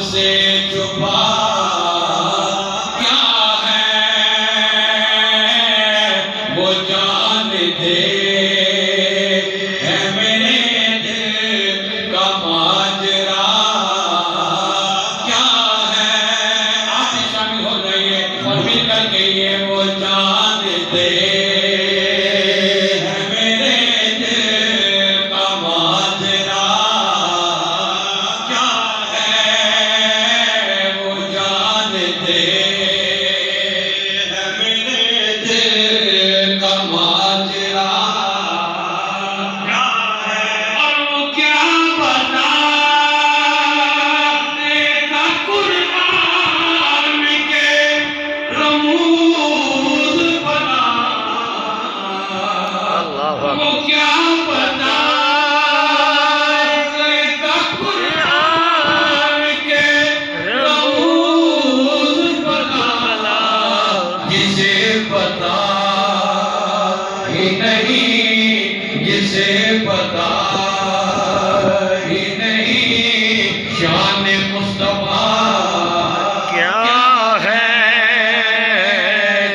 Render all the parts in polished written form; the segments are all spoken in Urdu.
سے چھپا کیا ہے وہ جان دے ہے میرے دل کا ماجرا کیا ہے. آپ بھی شامل ہو جائیے اور مل کر کہیے وہ جان دے ہے میرے دل کا ماجرا کیا ہے وہ جان دے ہے میرے دل کا ماجرا کیا ہے. اور وہ کیا بتا دے گا قرآن کے رموز بنا. وہ کیا بتا دے گا قرآن کے رموز بنا جسے پتا ہی نہیں جسے پتا ہی نہیں شان مصطفیٰ کیا ہے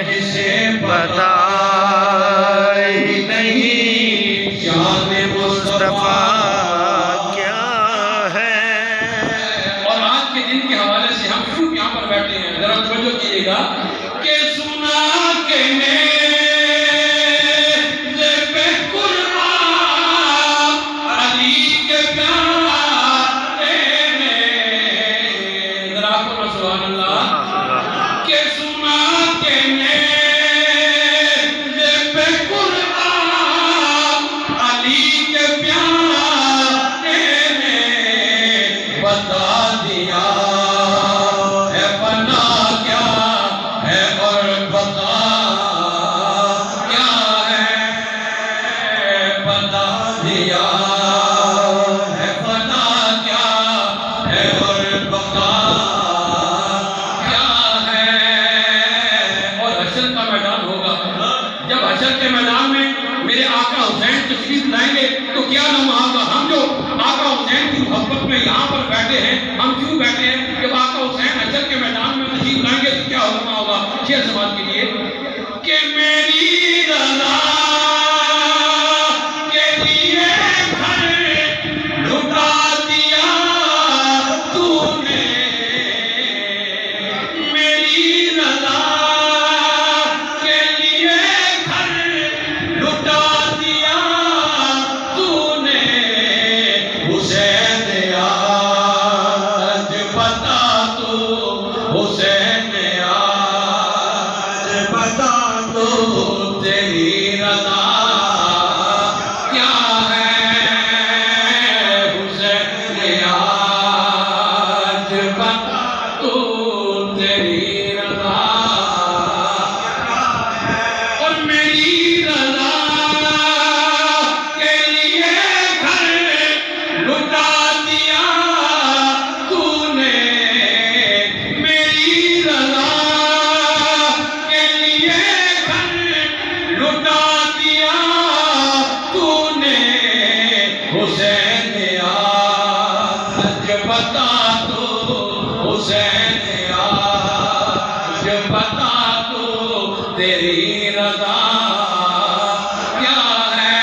جسے پتا ہی نہیں شان مصطفیٰ کیا ہے. اور آج کے دن کے حوالے سے ہم کیوں یہاں پر بیٹھے ہیں ذرا توجہ کیجیے گا کہ سنا کہ علی کے پیارے نے ذرا آپ کو سبحان اللہ کہ سنا کہ علی کے پیارے نے بتا دیا ہے فنا کیا ہے اور بتا کیا ہے. بتا دیا ہے فنا کیا ہے اور بقا کیا ہے. اور حشر کا میدان ہوگا. جب حشر کے میدان میں میرے آقا حسین تشریف لائیں گے تو کیا لمحہ ہوگا. ہم جو آقا حسین کی محبت میں یہاں پر بیٹھے ہیں ہم کیوں بیٹھے ہیں. جب آقا حسین حشر کے میدان میں تشریف لائیں گے تو کیا لمحہ ہوگا. شعر سماعت کیجیے کہ میری رضا کے لیے گھر لٹا دیا تو نے. میری رضا کے لیے گھر لٹا دیا تو نے. حسین آج بتا تو حسین آج بتا تو تیری رضا کیا ہے. حسین آج بتا تو تیری رضا اور میری رضا کے لیے گھر لٹا دیا تو نے. میری رضا کے لیے گھر لٹا دیا تو نے. حسین آج بتا تو حسین آج بتا تو تیری رضا کیا ہے.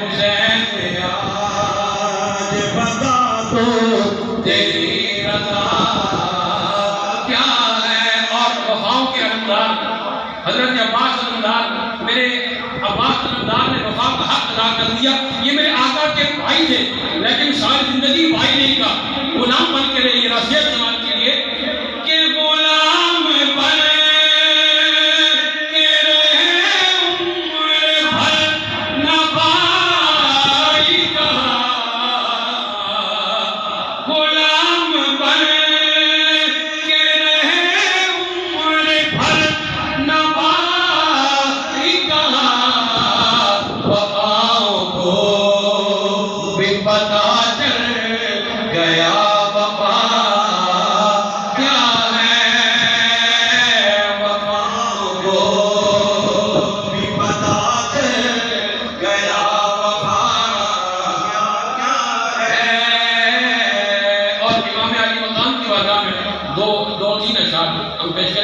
حسین آج بتا تو تیری رضا کیا ہے. اور وفاؤں کے علمدار حضرت عباس علمدار میرے عباس علمدار نے وفا کا حق ادا کر دیا. یہ میرے آقا کے بھائی تھے لیکن ساری زندگی بھائی نہیں کا غلام بن کے رہے. یہ رسیت سماعت کے لیے کہ غلام بن کے رہے عمر بھر نہ بھائی کہا. غلام بن کے رہے عمر بھر نہ بھائی کہا. وفاؤں کو بھی پتا چل گیا وفا بارگاہ میں دو تین اشعار ہم پیش کریں